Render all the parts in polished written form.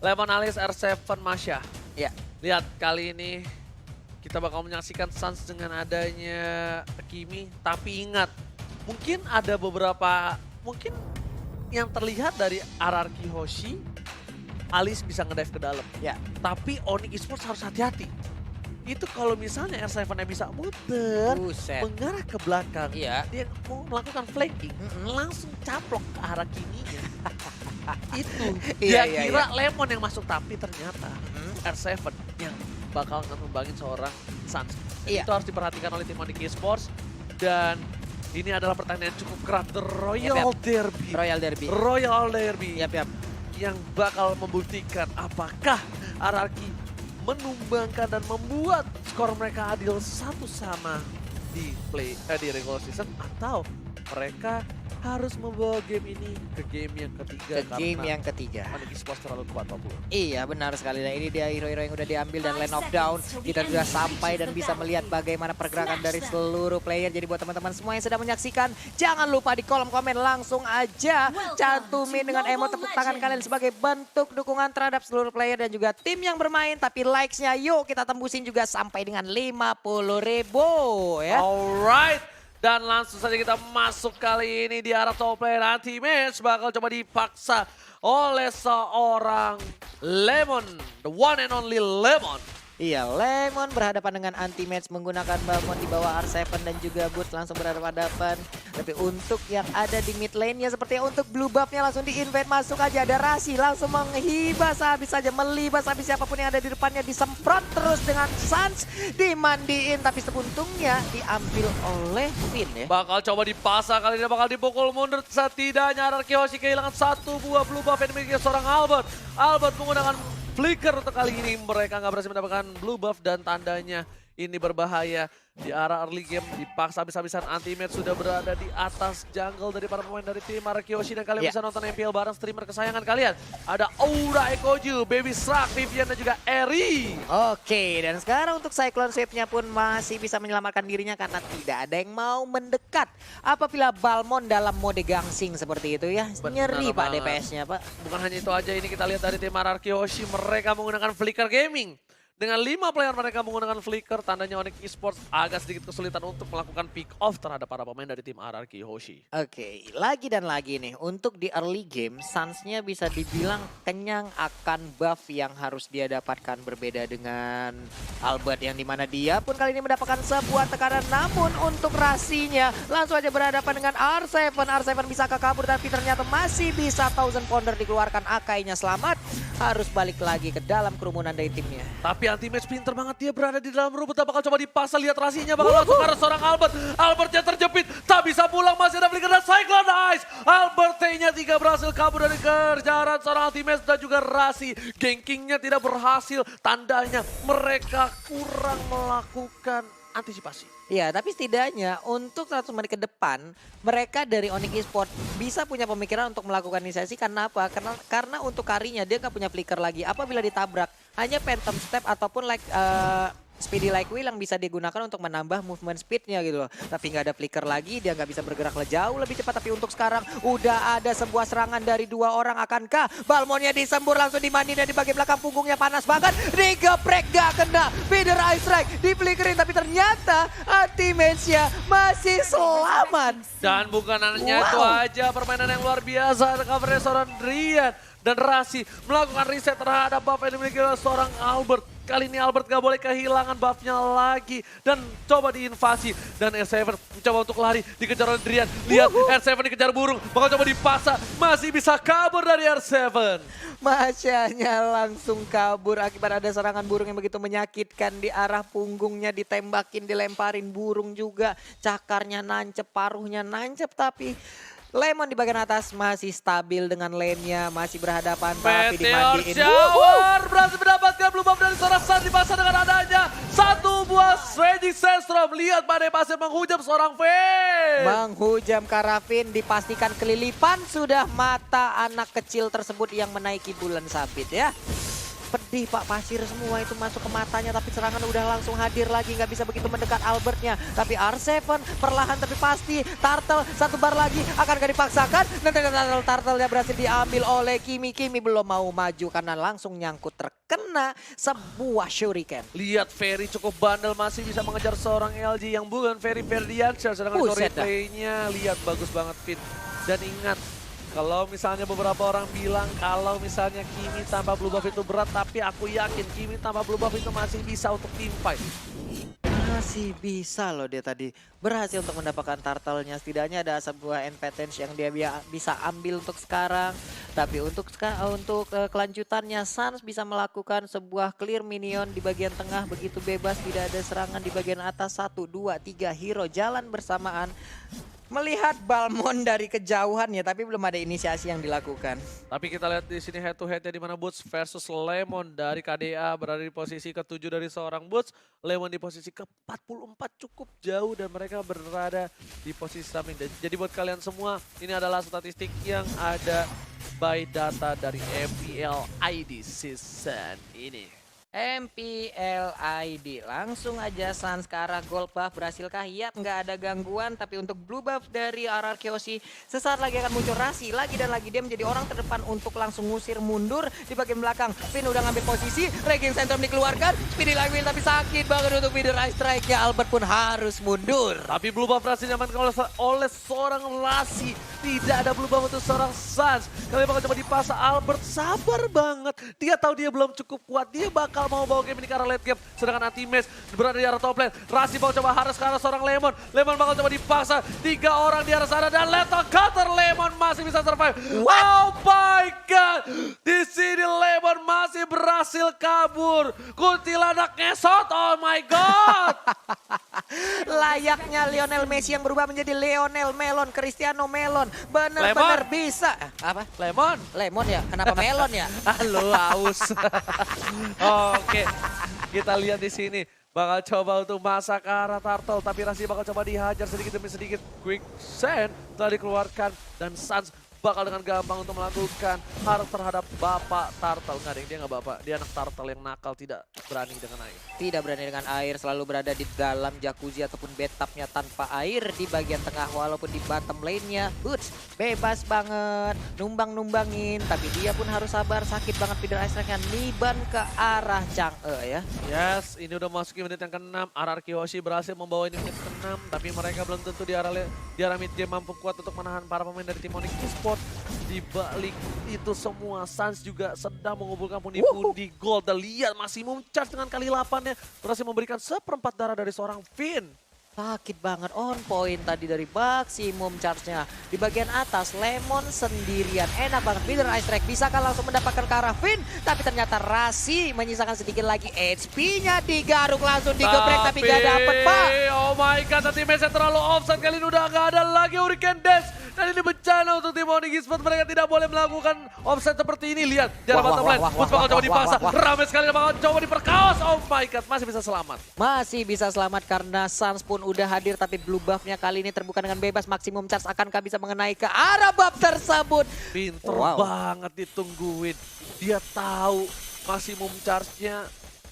Lemon Alice R7 Masya. Ya. Lihat kali ini kita bakal menyaksikan Suns dengan adanya Kimi. Tapi ingat, mungkin ada beberapa, mungkin yang terlihat dari RRQ Hoshi, Alice bisa ngedive ke dalam. Ya. Tapi Onyx Esports harus hati-hati. Itu kalau misalnya R7-nya bisa muter, Buset. mengarah ke belakang, Iya. dia mau melakukan flanking, langsung caplok ke arah Kiminya. Itu dia Iya, kira Lemon yang masuk, tapi ternyata R7 yang bakal ngembangin seorang Suns. Iya. Itu harus diperhatikan oleh tim Onyx Esports. Dan ini adalah pertandingan cukup keras, The Royal Yap. Derby. Royal Derby. Derby Yap. yang bakal membuktikan apakah RRQ menumbangkan dan membuat skor mereka adil satu sama di regular season, atau mereka harus membawa game ini ke game yang ketiga Onyx Esports terlalu kuat Pak. Iya, benar sekali. Dan ini dia hero-hero yang udah diambil dan Land of Down. Kita sudah sampai dan bisa melihat bagaimana pergerakan dari seluruh player. Jadi buat teman-teman semua yang sedang menyaksikan, jangan lupa di kolom komen langsung aja cantumin dengan emot tepuk tangan kalian sebagai bentuk dukungan terhadap seluruh player dan juga tim yang bermain. Tapi likes-nya yuk kita tembusin juga sampai dengan 50.000 ya. Alright. Dan langsung saja kita masuk kali ini di arah top player anti-match. Bakal coba dipaksa oleh seorang Lemon. The one and only Lemon. Iya, Lemon berhadapan dengan anti-match menggunakan Balmond di bawah R7 dan juga Boots langsung berhadapan-hadapan. Tapi untuk yang ada di mid lane-nya sepertinya untuk blue buff-nya langsung di-invade masuk aja. Ada Rasi langsung menghibas habis saja, melibas habis siapapun yang ada di depannya. Disemprot terus dengan Suns, dimandiin. Tapi sepuntungnya diambil oleh Finn ya. Bakal coba dipasang kali ini, bakal dipukul mundur. Setidaknya RRQ Hoshi kehilangan satu buah blue buff yang dimiliki seorang Albert. Albert menggunakan flicker untuk kali ini, mereka nggak berhasil mendapatkan blue buff dan tandanya ini berbahaya. Di arah early game dipaksa habis-habisan, anti-match sudah berada di atas jungle dari para pemain dari tim RRQ Hoshi. Dan kalian bisa nonton MPL bareng streamer kesayangan kalian. Ada Aura Ekoju, Baby Shark, Vivian dan juga Eri. Oke, dan sekarang untuk Cyclone Swift-nya pun masih bisa menyelamatkan dirinya karena tidak ada yang mau mendekat. Apabila Balmond dalam mode gangsing seperti itu ya, Benar nyeri Pak banget. DPS-nya Pak. Bukan hanya itu aja, ini kita lihat dari tim RRQ Hoshi, mereka menggunakan Flicker Gaming. Dengan 5 player mereka menggunakan Flicker, tandanya Onyx Esports agak sedikit kesulitan untuk melakukan pick off terhadap para pemain dari tim RRQ Hoshi. Oke, lagi dan lagi nih, untuk di early game, Suns-nya bisa dibilang kenyang akan buff yang harus dia dapatkan, berbeda dengan Albert yang dimana dia pun kali ini mendapatkan sebuah tekanan. Namun untuk Rasinya langsung aja berhadapan dengan R7. R7 bisa kabur tapi ternyata masih bisa Thousand Pounder dikeluarkan. Akainya selamat, harus balik lagi ke dalam kerumunan dari timnya. Tapi anti-match pinter banget, dia berada di dalam rumput, bakal coba dipasang, lihat Rasinya bakal langsung ke arah seorang Albert. Albertnya terjepit, tak bisa pulang, masih ada Flicker dan Cyclone Ice. Albert T-nya 3 berhasil kabur dari kejaran seorang anti-match dan juga Rasi. Gankingnya tidak berhasil, tandanya mereka kurang melakukan antisipasi. Ya, tapi setidaknya untuk 100 menit ke depan, mereka dari Onyx Esports bisa punya pemikiran untuk melakukan inisiasi. Karena apa? Karena untuk karinya dia nggak punya flicker lagi. Apabila ditabrak, hanya phantom step ataupun like speedy like wheel yang bisa digunakan untuk menambah movement speednya gitu loh. Tapi nggak ada flicker lagi, dia nggak bisa bergerak jauh lebih cepat. Tapi untuk sekarang udah ada sebuah serangan dari 2 orang. Akankah Balmondnya disembur langsung dimandi dan di bagian belakang punggungnya panas banget. Digeprek gak kena, feeder ice strike diflickerin. Tapi ternyata anti-match-nya masih selamat. Dan bukan hanya itu aja, permainan yang luar biasa. Ada covernya seorang Drian dan Rasi melakukan reset terhadap buff yang dimiliki oleh seorang Albert. Kali ini Albert gak boleh kehilangan buffnya lagi. Dan coba diinvasi. Dan R7 mencoba untuk lari, dikejar oleh Drian. Lihat R7 dikejar burung, bakal coba dipasang. Masih bisa kabur dari R7. Masyanya langsung kabur akibat ada serangan burung yang begitu menyakitkan di arah punggungnya, ditembakin, dilemparin burung juga. Cakarnya nancep, paruhnya nancep, tapi Lemon di bagian atas masih stabil dengan lane-nya, masih berhadapan tapi Meteor dimandiin. Shower berhasil mendapatkan blue buff dari seorang Sun, dipasang dengan adanya satu buah Raging Sandstorm. Lihat badai pasir menghujam seorang Finn. Menghujam Karafin, dipastikan kelilipan sudah mata anak kecil tersebut yang menaiki bulan sabit ya. pedih Pak, pasir semua itu masuk ke matanya, tapi serangan udah langsung hadir lagi, nggak bisa begitu mendekat Albertnya. Tapi R7 perlahan tapi pasti, Turtle satu bar lagi, akankah dipaksakan? Dan Turtle-nya berhasil diambil oleh Kimi. Kimi belum mau maju karena langsung nyangkut terkena sebuah shuriken. Lihat Ferry cukup bandel, masih bisa mengejar seorang LG yang bukan Ferry Ferdiansyah. Sedangkan itu Buset dah. replaynya, lihat bagus banget Fit. Dan ingat, kalau misalnya beberapa orang bilang kalau misalnya Kimi tanpa blue buff itu berat, tapi aku yakin Kimi tanpa blue buff itu masih bisa untuk team fight. Masih bisa loh dia tadi berhasil untuk mendapatkan turtle-nya. Setidaknya ada sebuah advantage yang dia bisa ambil untuk sekarang. Tapi untuk kelanjutannya Suns bisa melakukan sebuah clear minion di bagian tengah begitu bebas. Tidak ada serangan di bagian atas. 1, 2, 3 hero jalan bersamaan. Melihat Balmond dari kejauhan ya, tapi belum ada inisiasi yang dilakukan. Tapi kita lihat di sini head to headnya di mana Boots versus Lemon dari KDA berada di posisi ke-7 dari seorang Boots. Lemon di posisi ke-44 cukup jauh dan mereka berada di posisi samping. Jadi buat kalian semua, ini adalah statistik yang ada by data dari MPL ID season ini. MPL ID langsung aja Suns ke arah gold buff. Berhasilkah? Yap, nggak ada gangguan. Tapi untuk blue buff dari RRQ sesaat lagi akan muncul Rasi lagi dan lagi. Dia menjadi orang terdepan untuk langsung ngusir mundur di bagian belakang. Finn udah ngambil posisi, Raging Centrum dikeluarkan, Speedy lagi tapi sakit banget untuk Feeder Ice Strike-nya. Albert pun harus mundur. Tapi blue buff Rasi diamankan oleh seorang Rasi. Tidak ada blue buff untuk seorang Suns. Kalian bakal coba dipasang. Albert sabar banget. Dia tahu dia belum cukup kuat. Dia bakal mau bawa game ini ke arah late game. Sedangkan Anti-Match berada di arah top lane. Rasi bakal coba harus ke arah seorang Lemon. Lemon bakal coba dipaksa. 3 orang di arah sana dan Lethal Cutter. Lemon masih bisa survive. What? Oh my god. Di sini Lemon masih berhasil kabur. Kuntilanak ngesot. Oh my god. Layaknya Lionel Messi yang berubah menjadi Lionel Melon, Cristiano Melon. Bener-bener bisa. Apa? Lemon. Lemon ya? Kenapa melon ya? Halo, haus. Oke, kita lihat di sini. Bakal coba untuk masak ke arah Turtle, tapi Rasi bakal coba dihajar sedikit demi sedikit. Quicksand telah dikeluarkan dan Suns bakal dengan gampang untuk melakukan hard terhadap Bapak Turtle. Nggak, dia nggak Bapak, dia anak Turtle yang nakal, tidak berani dengan air. Tidak berani dengan air, selalu berada di dalam jacuzzi ataupun bathtubnya tanpa air di bagian tengah. Walaupun di bottom lane-nya, Boots bebas banget, numbang-numbangin. Tapi dia pun harus sabar, sakit banget Feeder Ice Strike-nya. Niban ke arah Chang'e ya. Yes, ini udah masuk menit yang ke-6. RRQ Hoshi berhasil membawa ini menit ke-6. Tapi mereka belum tentu di arah mid game mampu kuat untuk menahan para pemain dari tim Onyx Esports. Di balik itu semua, Suns juga sedang mengumpulkan pundi-pundi gold. Dan lihat Maximum Charge dengan kali 8-nya berhasil memberikan seperempat darah dari seorang Finn. Sakit banget, on point tadi dari Maximum Charge-nya. Di bagian atas, Lemon sendirian. Enak banget, Feeder Ice Strike bisa kan langsung mendapatkan ke arah Finn. Tapi ternyata Rasi menyisakan sedikit lagi HP-nya. Digaruk langsung digeprek tapi gak dapet Pak. Oh my god, nanti match-nya terlalu offside. Kali ini udah gak ada lagi Hurricane Dance. Dan ini bencana untuk tim Onyx Esports. Mereka tidak boleh melakukan offside seperti ini. Lihat, jalan bottom lane. Boots bakal coba dipaksa. Ramai sekali bakal coba diperkaos. Oh my god, masih bisa selamat. Masih bisa selamat karena Suns pun udah hadir. Tapi blue buff-nya kali ini terbuka dengan bebas. Maximum Charge akankah bisa mengenai ke arah buff tersebut? Pinter banget ditungguin. Dia tahu Maximum Charge-nya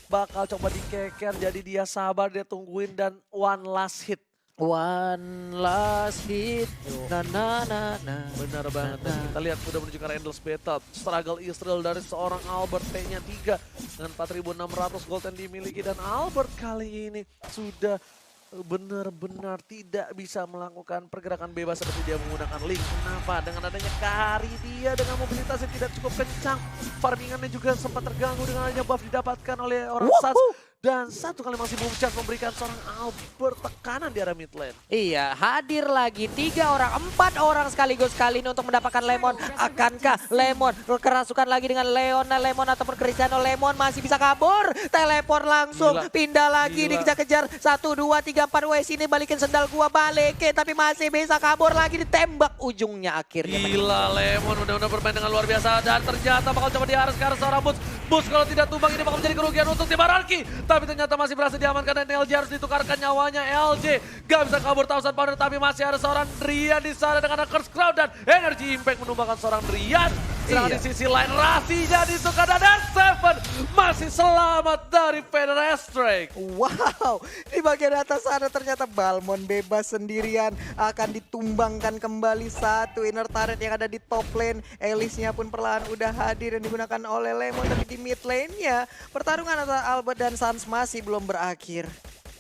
bakal coba dikeker. Jadi dia sabar, dia tungguin dan one last hit. One last hit, na na na na. Benar banget. Dan kita lihat udah menuju ke arah Endless Battle. Struggle Israel dari seorang Albert, T-nya 3 dengan 4.600 gold yang dimiliki. Dan Albert kali ini sudah benar-benar tidak bisa melakukan pergerakan bebas seperti dia menggunakan Link. Kenapa? Dengan adanya Kari, dia dengan mobilitas yang tidak cukup kencang. Farmingannya juga sempat terganggu dengan adanya buff didapatkan oleh orang Suns. Dan satu kali masih Charge memberikan seorang Albert tekanan di arah mid lane. Iya, hadir lagi 3 orang, 4 orang sekaligus kali ini untuk mendapatkan Lemon. Akankah Lemon kerasukan lagi dengan Leona Lemon ataupun Cristiano Lemon masih bisa kabur? Teleport langsung, pindah lagi, dikejar-kejar. 1, 2, 3, 4, wes ini balikin sendal gua, balikin. Tapi masih bisa kabur lagi, ditembak ujungnya akhirnya. Gila, Lemon udah bermain dengan luar biasa. Dan ternyata bakal coba diharus ke arah seorang Boots. Boots kalau tidak tumbang ini bakal menjadi kerugian untuk tim RRQ. Tapi ternyata masih berhasil diamankan dan LJ harus ditukarkan nyawanya. LJ gak bisa kabur Thousand Pounder, tapi masih ada seorang Drian di sana dengan Curse Crown dan Energy Impact menumbangkan seorang Drian. Sedangkan Iya. di sisi lain Rasi jadi suka dan Seven masih selamat dari Fenestrek. Wow, di bagian atas sana ternyata Balmond bebas sendirian, akan ditumbangkan kembali satu inner turret yang ada di top lane. Elisnya pun perlahan udah hadir yang digunakan oleh Lemon, tapi di mid lane-nya pertarungan antara Albert dan Sans masih belum berakhir.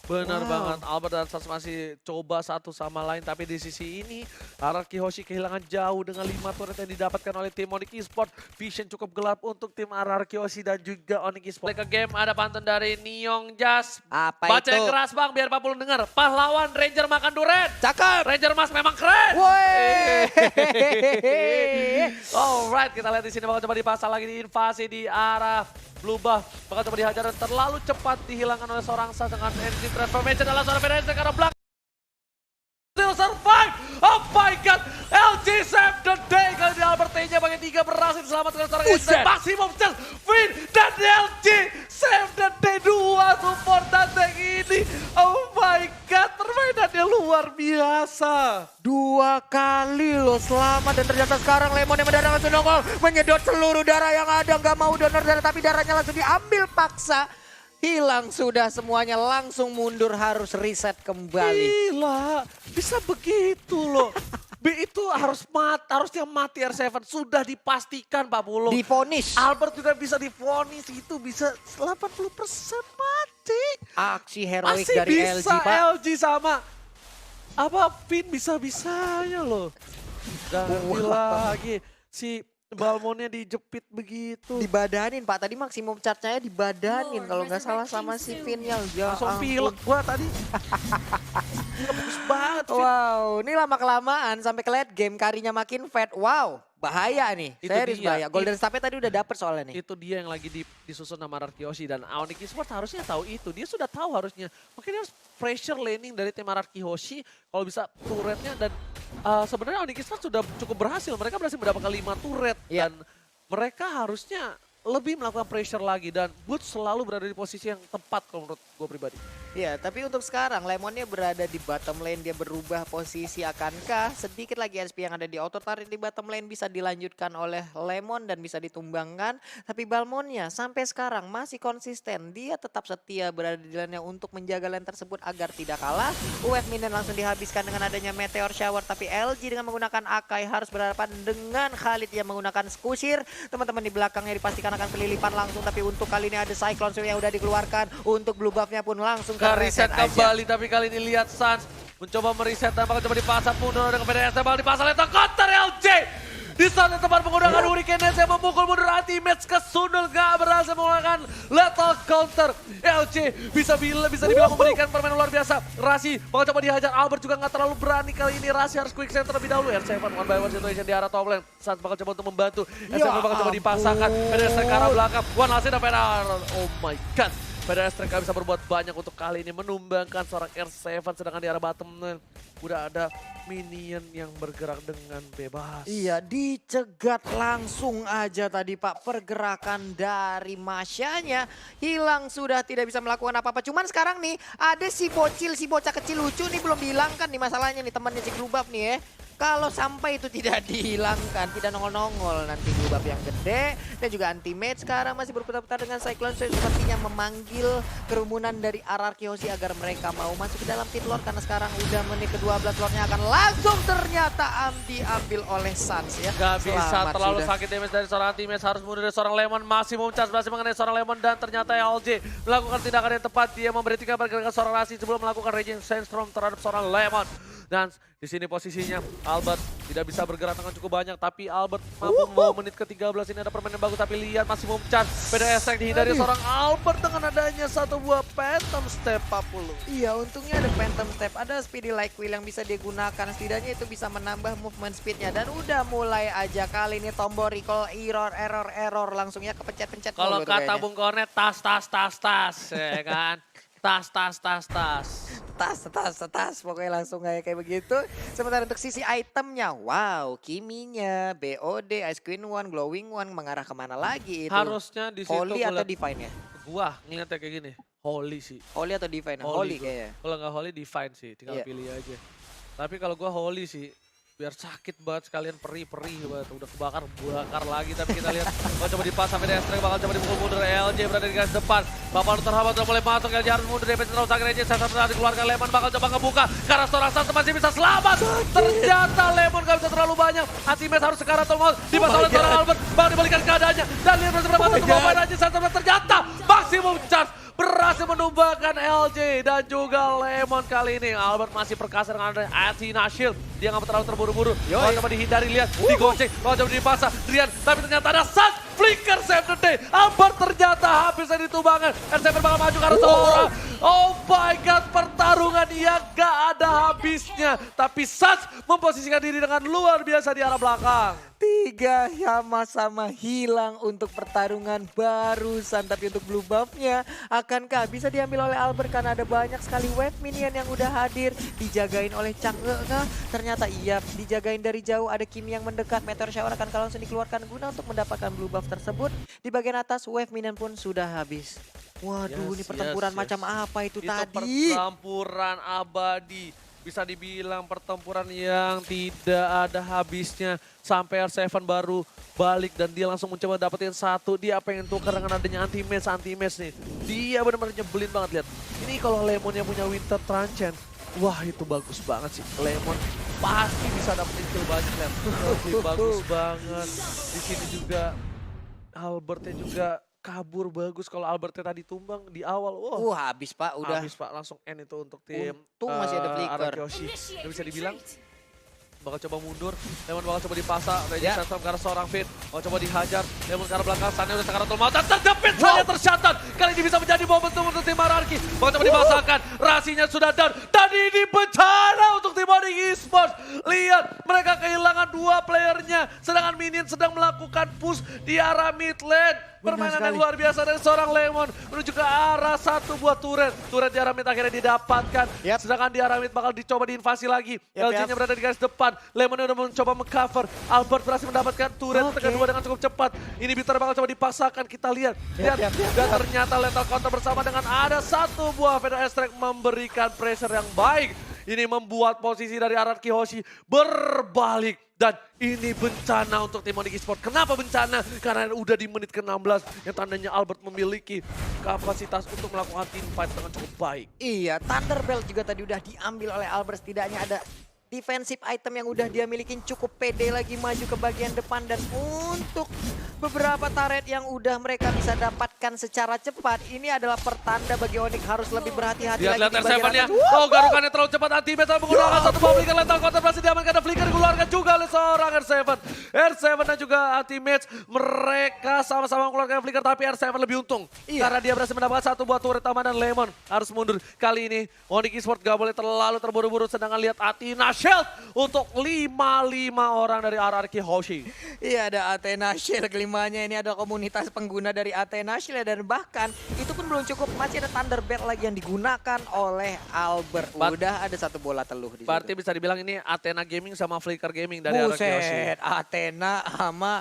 Benar Wow. banget, Albert dan Sans masih coba satu sama lain, tapi di sisi ini Araki Hoshi kehilangan jauh dengan 5 turret yang didapatkan oleh tim Onyx Esports. Vision cukup gelap untuk tim Araki Hoshi dan juga Onyx Esports. Ke game ada pantun dari Neong Jas. Apa Baca itu? yang keras bang, biar Pak Pulun dengar. Pahlawan Ranger makan duren. Cakep! Ranger Mas memang keren. Woi! Alright, kita lihat di sini bakal coba dipasang lagi di invasi di arah Blue Buff. Bakal coba dihajar dan terlalu cepat dihilangkan oleh seorang Sas dengan energy transformation adalah seorang Fenestrek karena belakang. Still survive! Oh my god! LG save the day! Kali ini Albertanya bagian 3 berhasil selamatkan seorang LG dan maximum chance! Win dan LG save the day! 2 support dan tank ini! Oh my god! Permainannya luar biasa! 2 kali loh selamat dan ternyata sekarang Lemon yang mendarat langsung nongol menyedot seluruh darah yang ada, nggak mau donor darah tapi darahnya langsung diambil paksa. Hilang sudah semuanya, langsung mundur, harus reset kembali. Gila, bisa begitu loh. B itu harusnya mati R7, sudah dipastikan Pak Pulung. Divonis. Albert juga bisa divonis, itu bisa 80% mati. Aksi heroik Masih dari bisa LG, Pak. LG sama Pin bisa-bisanya loh. Dan lagi si Balmonnya dijepit begitu. Dibadanin Pak, tadi maksimum charge-nya dibadanin kalau nggak salah sama si Vinnya. Ya Langsung ampun. pilek gua tadi. Bagus banget. Vin. Wow, ini lama-kelamaan sampai ke late game karinya makin fat. Wow, bahaya nih, Itu serius dia. bahaya. Golden Staff tadi udah dapet soalnya nih. Itu dia yang lagi disusun sama Araki Hoshi dan Onyx Esports harusnya tahu itu. Dia sudah tahu harusnya. Makanya harus pressure laning dari tim Araki Hoshi kalau bisa turretnya dan sebenarnya Onyx Esports sudah cukup berhasil. Mereka berhasil mendapatkan 5 turret Iya. dan mereka harusnya lebih melakukan pressure lagi dan Boots selalu berada di posisi yang tepat kalau menurut gue pribadi. Iya, tapi untuk sekarang Lemonnya berada di bottom lane, dia berubah posisi. Akankah sedikit lagi SP yang ada di auto turret di bottom lane bisa dilanjutkan oleh Lemon dan bisa ditumbangkan? Tapi Balmonnya sampai sekarang masih konsisten, dia tetap setia berada di lane untuk menjaga lane tersebut agar tidak kalah. UF minion langsung dihabiskan dengan adanya Meteor Shower, tapi LG dengan menggunakan Akai harus berhadapan dengan Khalid yang menggunakan Skusir. Teman-teman di belakangnya dipastikan akan kelilipan langsung, tapi untuk kali ini ada Cyclone Sword yang udah dikeluarkan. Untuk blue buffnya pun langsung ke Reset reset aja. kembali tapi kali ini lihat Sans mencoba mereset dan bakal coba dipasang mundur dengan PDS bakal dipasang letak counter LJ. Di saat yang tepat menggunakan Hurricane Dance yang memukul mundur anti-match ke Sunul, gak berhasil menggunakan lethal counter. LJ bisa dibilang memberikan permainan luar biasa. Rasi bakal coba dihajar, Albert juga gak terlalu berani kali ini. Rasi harus quick save terlebih dahulu. R7 one by one situation di arah top lane. Sans bakal coba untuk membantu. R7 bakal coba dipasangkan. PDS ke arah belakang. One last dan PDS. Oh my god. PDS gak bisa berbuat banyak untuk kali ini menumbangkan seorang R7, sedangkan di arah bottom lane udah ada minion yang bergerak dengan bebas. Iya, dicegat langsung aja tadi Pak. Pergerakan dari Masyanya hilang, sudah tidak bisa melakukan apa-apa. Cuman sekarang nih ada si bocah kecil lucu nih belum dihilangkan nih masalahnya nih temannya si Blue Buff nih ya. Kalau sampai itu tidak dihilangkan, tidak nongol-nongol nanti Blue Buff yang gede dan juga anti-mage sekarang masih berputar-putar dengan Cyclone Sword sepertinya memanggil kerumunan dari Araki Hoshi agar mereka mau masuk ke dalam pit lord karena sekarang udah menit ke-12 lordnya akan langsung ternyata diambil oleh Sans ya. Gak bisa Selamat terlalu sudah. sakit damage dari seorang anti-match, harus mundur dari seorang Lemon, masih chance berhasil mengenai seorang Lemon dan ternyata LJ melakukan tindakan yang tepat, dia memberhentikan pergerakan seorang Rasi sebelum melakukan Raging Sandstorm terhadap seorang Lemon. Dan di sini posisinya Albert tidak bisa bergerak dengan cukup banyak, tapi Albert mampu membawa menit ke-13 ini ada permainan bagus, tapi lihat masih chance. PDS dihindari seorang Albert dengan adanya satu buah Phantom Step 40. Iya, untungnya ada Phantom Step, ada Speedy Like Wheel yang bisa digunakan. Setidaknya itu bisa menambah movement speednya dan udah mulai aja kali ini tombol recall error langsungnya kepencet-pencet. Kalau mulu tuh kata kayaknya. Bung Kornet tas ya kan. Tas. Pokoknya langsung kayak begitu. Sementara untuk sisi itemnya, wow, Kiminya, BOD, Ice Queen One, Glowing One mengarah kemana lagi itu? Harusnya di situ Holy atau gua Divine ya? gua ngeliatnya kayak gini. Holy sih. Holy atau Divine? Holy Holy gua. kayaknya. Kalau nggak Holy Divine sih, tinggal Iya. pilih aja. Tapi kalau gua Holy sih, biar sakit banget sekalian perih-perih banget. Udah bakar lagi tapi kita lihat bakal coba dipas sampai Destrek bakal coba dipukul mundur. LJ berada di garis depan. Bapak terhambat udah mulai masuk. LJ harus mundur dari terus akhirnya saya saat dikeluarkan. Lemon bakal coba ngebuka karena seorang Sans masih bisa selamat. Ternyata Lemon gak bisa terlalu banyak. Antimes harus sekarang mau dipas oleh seorang Albert. Bakal dibalikan keadaannya dan lihat berapa satu pemain aja Sans ternyata maksimum charge berhasil menumbangkan LJ dan juga Lemon kali ini. Albert masih perkasa dengan ada Athena Shield. Dia nggak terlalu terburu-buru. Kalau coba dihindari, lihat, digocek. Kalau coba dipasang, Rian. Tapi ternyata ada Sans, flicker save the day. Albert ternyata habis dari tubangan. R7 bakal maju karena seorang. Oh my god, pertarungan yang gak ada habisnya. Tapi Sans memposisikan diri dengan luar biasa di arah belakang. 3 sama-sama hilang untuk pertarungan barusan. Tapi untuk blue buff-nya akankah bisa diambil oleh Albert karena ada banyak sekali wave minion yang udah hadir. Dijagain oleh Chang'e kah? Ternyata iya, dijagain dari jauh. Ada Kimi yang mendekat, Meteor Shower akan langsung dikeluarkan guna untuk mendapatkan blue buff tersebut. Di bagian atas wave minion pun sudah habis. Waduh, ini pertempuran macam apa itu tadi? Pertempuran abadi. Bisa dibilang pertempuran yang tidak ada habisnya. Sampai R7 baru balik dan dia langsung mencoba dapetin satu. Dia pengen tukar dengan adanya anti-match nih. Dia benar-benar nyebelin banget, lihat. Ini kalau Lemon yang punya Winter Transcend, wah itu bagus banget sih. Lemon pasti bisa dapetin kill banyak, lihat. Bagus banget. Di sini juga Albertnya juga kabur bagus. Kalau Albertnya tadi tumbang di awal, wah Habis Pak, udah. habis Pak, langsung end itu untuk tim. Untung masih ada flicker. Arakyoshi. Nggak bisa dibilang bakal coba mundur, Lemon bakal coba dipasang, Regis Sansom karena seorang Finn, bakal coba dihajar, Lemon ke arah belakang, Sannya udah sekarang mau dan terjepit saja tercatat. Kali ini bisa menjadi momentum untuk tim Ararki, bakal coba dipasangkan, Rasinya sudah down, dan ini bencana untuk tim Onyx Esports. Lihat, mereka kehilangan 2 playernya, sedangkan Minion sedang melakukan push di arah mid lane. Permainan yang luar biasa dari seorang Lemon menuju ke arah satu buah turret. Turret di arah mid akhirnya didapatkan. Sedangkan di arah mid bakal dicoba diinvasi lagi. LJ-nya berada di garis depan. Lemon udah mencoba mengcover. Albert berhasil mendapatkan turret kedua dengan cukup cepat. Ini Bitter bakal coba dipaksakan. Kita lihat. Dan ternyata lethal counter bersama dengan ada satu buah Feather Strike memberikan pressure yang baik. Ini membuat posisi dari Ararki Hoshi berbalik. Dan ini bencana untuk tim Onyx Esports. Kenapa bencana? Karena udah di menit ke-16 yang tandanya Albert memiliki kapasitas untuk melakukan team fight dengan cukup baik. Iya, Thunderbelt juga tadi udah diambil oleh Albert. Setidaknya ada defensive item yang udah dia milikin, cukup pede lagi maju ke bagian depan. Dan untuk beberapa turret yang udah mereka bisa dapatkan secara cepat, ini adalah pertanda bagi Onyx harus lebih berhati-hati lagi lihat di bagian R7-nya. atas. Oh, garukannya terlalu cepat. Anti-Meta menggunakan satu bomb flicker lethal counter berhasil diamankan. Ada flicker dikeluarkan juga oleh seorang R7. R7 dan juga anti-match mereka sama-sama mengeluarkan flicker, tapi R7 lebih untung. Karena dia berhasil mendapatkan satu buah turret taman dan Lemon harus mundur. Kali ini Onyx Esports gak boleh terlalu terburu-buru, sedangkan lihat Athena Shield untuk 5 orang dari Ararki Hoshi. Iya, ada Athena Shield kelimanya. Ini ada komunitas pengguna dari Athena Shield dan bahkan itu pun belum cukup, masih ada Thunderbelt lagi yang digunakan oleh Albert. Udah ada satu bola teluh di situ. Berarti bisa dibilang ini Athena Gaming sama Flicker Gaming dari Ararki Hoshi. Buset, Athena sama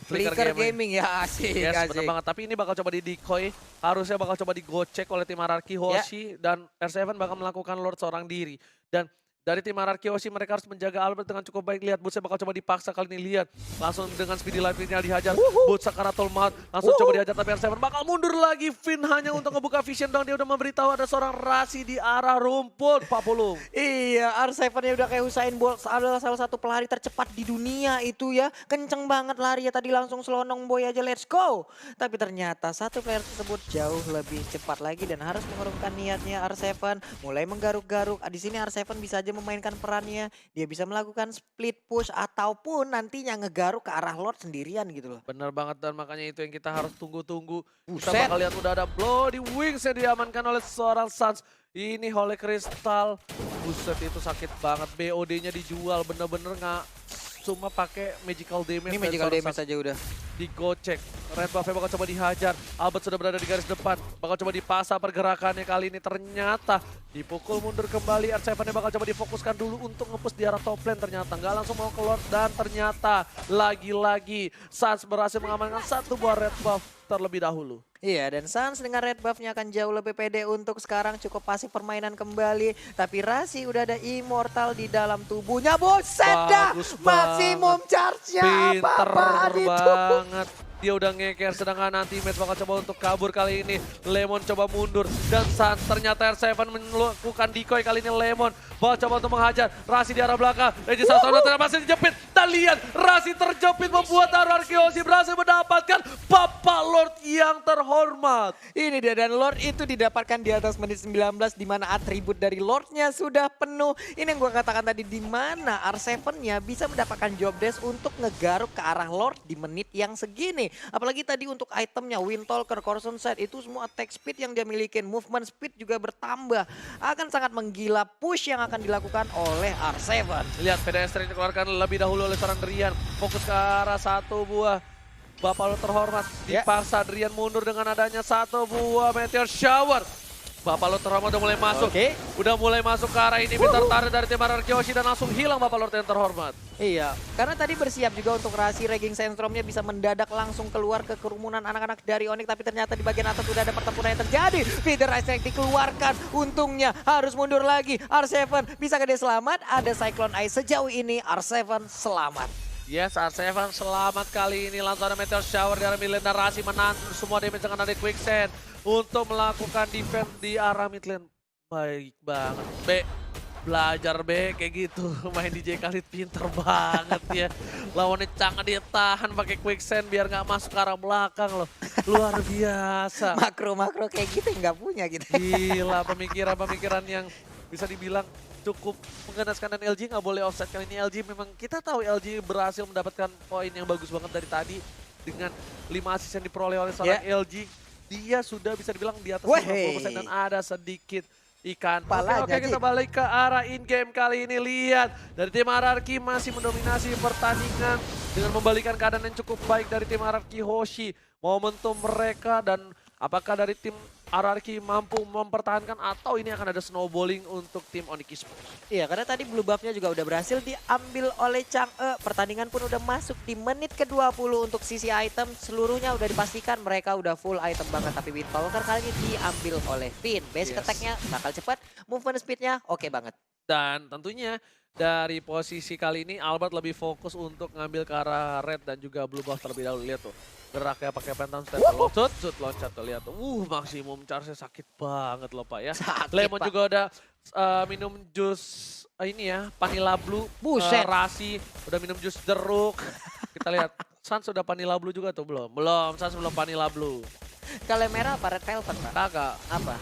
Flicker Gaming ya, asik. Yes, bener banget. Tapi ini bakal coba di decoy, harusnya bakal coba digocek oleh tim Ararki Hoshi dan R7 bakal melakukan Lord seorang diri. Dan dari tim Ararki Hoshi mereka harus menjaga Albert dengan cukup baik. Lihat, Butsa bakal coba dipaksa kali ini. Lihat, langsung dengan speedy life-nya dihajar. Butsa Karatul Maut langsung coba dihajar, tapi R7 bakal mundur lagi. Finn hanya untuk ngebuka vision doang. Dia udah memberitahu ada seorang Rasi di arah rumput, Pak Pulung. Iya, R7-nya udah kayak Usain Bolt, adalah salah satu pelari tercepat di dunia itu ya. Kenceng banget lari ya, tadi langsung selonong boy aja, let's go. Tapi ternyata satu player tersebut jauh lebih cepat lagi dan harus mengurungkan niatnya. R7 mulai menggaruk-garuk. Di sini R7 bisa aja memainkan perannya, dia bisa melakukan split push ataupun nantinya ngegaruk ke arah Lord sendirian gitu loh. Bener banget, dan makanya itu yang kita harus tunggu-tunggu. Kita bakal lihat udah ada Bloody Wings yang diamankan oleh seorang Sans. Ini Holy Crystal, buset itu sakit banget. BOD-nya dijual, bener-bener nggak cuma pakai magical damage. Ini magical damage saja udah digocek. Red Buff-nya bakal coba dihajar. Albert sudah berada di garis depan. Bakal coba dipasang pergerakannya kali ini. Ternyata dipukul mundur kembali. R7-nya bakal coba difokuskan dulu untuk nge-push di arah top lane. Ternyata nggak langsung mau keluar. Dan ternyata lagi-lagi Sans berhasil mengamankan satu buah Red Buff. terlebih dahulu. Iya, dan Suns dengan red buff-nya akan jauh lebih pede untuk sekarang cukup pasif permainan kembali. Tapi Rasi udah ada immortal di dalam tubuhnya. Buset dah! Bagus Maksimum charge-nya Pinter apa-apaan itu. banget. Dia udah ngeker, sedangkan nanti match bakal coba untuk kabur kali ini. Lemon coba mundur dan Suns ternyata R7 melakukan decoy kali ini. Lemon bakal coba untuk menghajar. Rasi di arah belakang. Regis Sasona masih dijepit. Dan lihat Rasi terjepit membuat RRQ Hoshi berhasil mendapatkan Bapak Lord yang terhormat. Ini dia, dan Lord itu didapatkan di atas menit 19 di mana atribut dari Lordnya sudah penuh. Ini yang gue katakan tadi, di mana R7-nya bisa mendapatkan job desk untuk ngegaruk ke arah Lord di menit yang segini. Apalagi tadi untuk itemnya, Windtalker, Corson Sight, itu semua attack speed yang dia milikin, movement speed juga bertambah. Akan sangat menggila push yang akan dilakukan oleh R7. Lihat pedestrian dikeluarkan lebih dahulu oleh seorang Drian. Fokus ke arah satu buah Bapak Lord terhormat. Dipaksa Drian mundur dengan adanya satu buah Meteor Shower. Bapak Lord terhormat udah mulai masuk. Udah mulai masuk ke arah ini. Pintar tarik dari tim RRQ Hoshi dan langsung hilang Bapak Lord yang terhormat. Iya, karena tadi bersiap juga untuk Rasi. Raging Sandstorm-nya bisa mendadak langsung keluar ke kerumunan anak-anak dari Onyx. Tapi ternyata di bagian atas sudah ada pertempuran yang terjadi. Feeder Ice dikeluarkan. Untungnya harus mundur lagi. R7 bisa dia selamat. Ada Cyclone Ice sejauh ini. R7 selamat. Yes, R7 selamat kali ini. Langsung ada Meteor Shower dari Midland dan Rasi menahan semua damage dengan ada Quicksand untuk melakukan defense di arah midlane. Baik banget. Belajar kayak gitu. Main DJ Khalid pinter banget ya. Lawannya canggih dia tahan pakai Quicksand biar nggak masuk ke arah belakang loh. Luar biasa. Makro-makro kayak gitu nggak punya gitu. Gila, pemikiran-pemikiran yang bisa dibilang cukup menggenaskan, dan LG nggak boleh offset kali ini. LG memang kita tahu LG berhasil mendapatkan poin yang bagus banget dari tadi dengan 5 assist yang diperoleh oleh seorang LG. Dia sudah bisa dibilang di atas 50% dan ada sedikit ikan. Oke, kita balik ke arah in-game kali ini. Lihat, dari tim RRQ masih mendominasi pertandingan dengan membalikan keadaan yang cukup baik dari tim RRQ Hoshi. Momentum mereka, dan apakah dari tim RRQ mampu mempertahankan atau ini akan ada snowballing untuk tim Onyx Esports? Iya, karena tadi blue buff-nya juga udah berhasil diambil oleh Chang'e. Pertandingan pun udah masuk di menit ke-20 untuk sisi item. Seluruhnya udah dipastikan mereka udah full item banget. Tapi Windtalker kali ini diambil oleh Finn. Basic attack-nya bakal cepat, movement speed-nya oke banget. Dan tentunya dari posisi kali ini Albert lebih fokus untuk ngambil ke arah red dan juga blue buff terlebih dahulu. Lihat tuh, geraknya pakai phantom step, loncat tuh, lihat tuh. Maksimum charge-nya sakit banget loh Pak ya. Lemon juga udah minum jus ini ya, Vanilla Blue. Buset. Rasi udah minum jus jeruk. Kita lihat, Suns sudah Vanilla Blue juga tuh belum? Belum, Suns belum Vanilla Blue. Kalau merah apa red velvet, Pak? Kagak. Apa?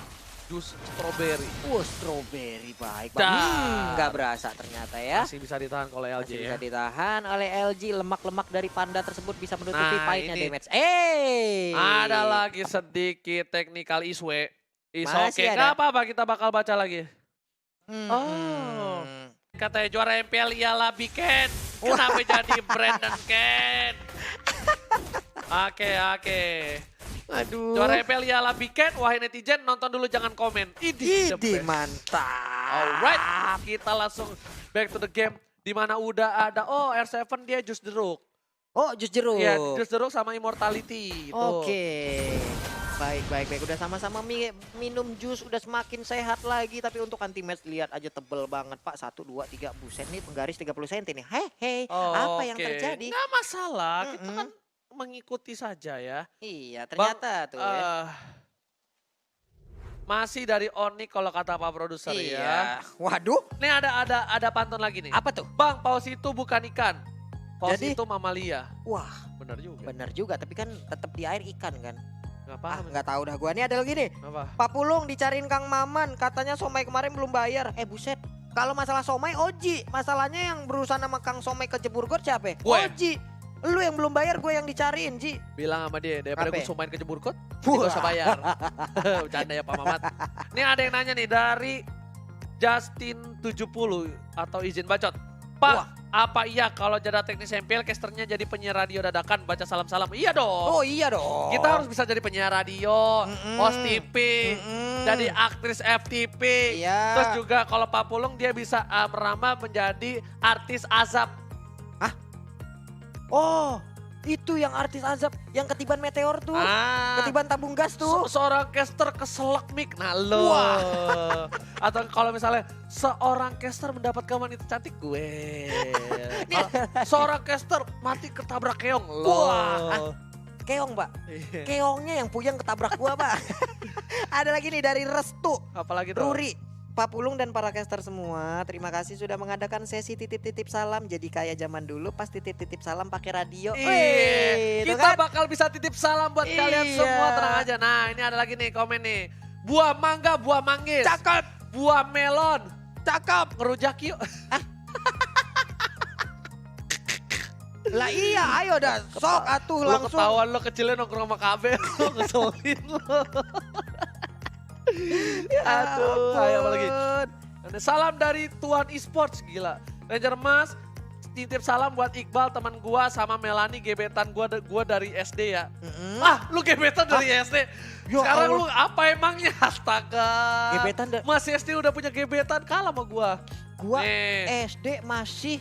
Jus strawberry. Strawberry baik. Nggak berasa ternyata ya. Masih bisa ditahan oleh LG Masih ya. bisa ditahan oleh LG. Lemak-lemak dari panda tersebut bisa menutupi pahitnya ini damage. Ada lagi sedikit technical issue. Masih Oke, ada. nggak apa-apa, kita bakal baca lagi. Katanya juara MPL ialah Biken. Kenapa jadi Brandon Ken? Oke. Aduh. Juara MPL ialah Biken. Wahai netizen, nonton dulu jangan komen. Idi mantap. Alright, kita langsung back to the game. Dimana udah ada, R7 dia jus jeruk. Jus jeruk. Iya, jus jeruk sama Immortality. Oke. Baik. Udah sama-sama minum jus, udah semakin sehat lagi. Tapi untuk anti-match lihat aja tebel banget Pak. 1, 2, 3, buset nih penggaris 30 cm nih. Hei, apa yang terjadi? Nggak masalah, kita kan mengikuti saja ya. Iya, ternyata tuh ya. Masih dari Onyx kalau kata Pak Produser ya. Waduh. Nih ada pantun lagi nih. Apa tuh? Bang, paus itu bukan ikan. Paus Jadi? itu mamalia. Wah, Bener juga. bener juga. Tapi kan tetap di air ikan kan. Nggak paham. Nggak tahu dah gua. Nih ada lagi nih. Apa? Pak Pulung dicariin Kang Maman. Katanya Somai kemarin belum bayar. Buset. Kalau masalah Somai, Oji. Masalahnya yang berurusan sama Kang Somai kejebur got siapa? Gue. Oji. Lu yang belum bayar, gue yang dicariin, Ji. Bilang sama dia, daripada Apa? gue sumain ke jebur kot, gak usah bayar. Bercanda ya Pak Mamat. Ini ada yang nanya nih dari Justin 70 atau izin bacot. Pak, apa iya kalau jeda teknis MPL casternya jadi penyiar radio dadakan baca salam-salam? Iya dong. Iya dong. Kita harus bisa jadi penyiar radio, host TV, jadi aktris FTP. Iya. Terus juga kalau Pak Pulung dia bisa merambah menjadi artis azab. Itu yang artis azab yang ketiban meteor tuh. Ah. Ketiban tabung gas tuh. Seorang caster keselak mic. Nah lo. Wah. Atau kalau misalnya seorang caster mendapatkan wanita cantik gue. Kalau seorang caster mati ketabrak keong. Lo. Wah. Keong, Pak. Iya. Keongnya yang puyeng ketabrak gua, Pak. Ada lagi nih dari Restu. Apalagi tuh? Ruri, Pak Pulung dan para caster semua, terima kasih sudah mengadakan sesi titip-titip salam. Jadi kayak zaman dulu pas titip-titip salam pakai radio. Iya, Tuh kita kan? bakal bisa titip salam buat kalian Iya. semua, tenang aja. Nah ini ada lagi nih komen nih. Buah mangga, buah manggis. Cakep, Buah melon. cakep. Ngerujak yuk. Lah iya, ayo dah. Sok atuh Lo langsung. ketahuan lo kecilnya nongkrong sama KB. Lo ngeselin lo. Aduh, ayo apa lagi? Salam dari Tuan Esports, gila. Ranger Mas, titip salam buat Iqbal teman gua sama Melani gebetan gua dari SD ya. Mm-mm. Ah, lu gebetan dari SD. Ya Sekarang Allah. lu apa emangnya? Astaga. Gebetan Masih SD udah punya gebetan, kalah sama gua. Gua Nih. SD masih.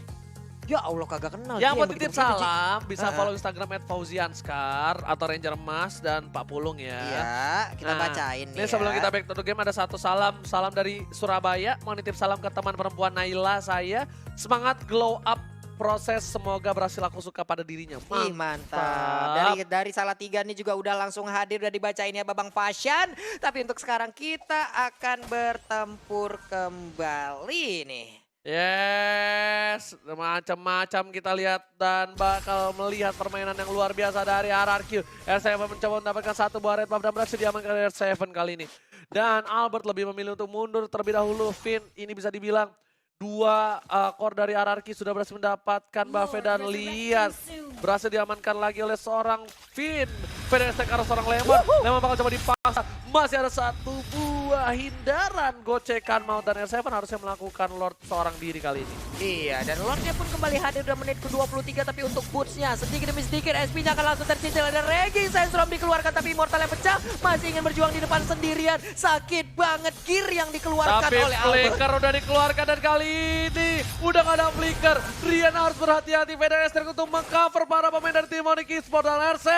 Ya Allah kagak kenal. Yang Dia mau begitu-begitu, titip Ci. salam bisa Ha-ha. follow Instagram @fauzianskar atau Ranger Mas dan Pak Pulung ya. Iya, kita Nah, bacain nih. Ini sebelum ya. kita back to the game ada satu salam dari Surabaya. Mau nitip salam ke teman perempuan Naila saya. Semangat glow up proses, semoga berhasil aku suka pada dirinya. Ih mantap. Dari salah tiga nih juga udah langsung hadir, udah dibacain ya Babang Pasyan. Tapi untuk sekarang kita akan bertempur kembali nih. Yes, macam-macam kita lihat dan bakal melihat permainan yang luar biasa dari RRQ. R7 mencoba mendapatkan satu buah red buff dan berhasil diamankan dari R7 kali ini. Dan Albert lebih memilih untuk mundur terlebih dahulu. Finn ini bisa dibilang dua core dari RRQ sudah berhasil mendapatkan buff-nya dan lihat berhasil diamankan lagi oleh seorang Finn. PDST karena seorang Lemon. Lemon bakal coba dipaksa. Masih ada satu buah hindaran gocekan Maut dan R7 harusnya melakukan Lord seorang diri kali ini. Iya, dan Lordnya pun kembali hadir di menit ke-23, tapi untuk bootsnya sedikit demi sedikit SP-nya akan langsung tercicil. Ada Regi Sensrom dikeluarkan, tapi Immortal yang pecah, masih ingin berjuang di depan sendirian. Sakit banget gear yang dikeluarkan Tapi oleh Albert. flicker udah dikeluarkan dan kali ini udah gak ada flicker. Rian harus berhati-hati, VDS untuk mengcover para pemain dari tim Onyx Esports dan R7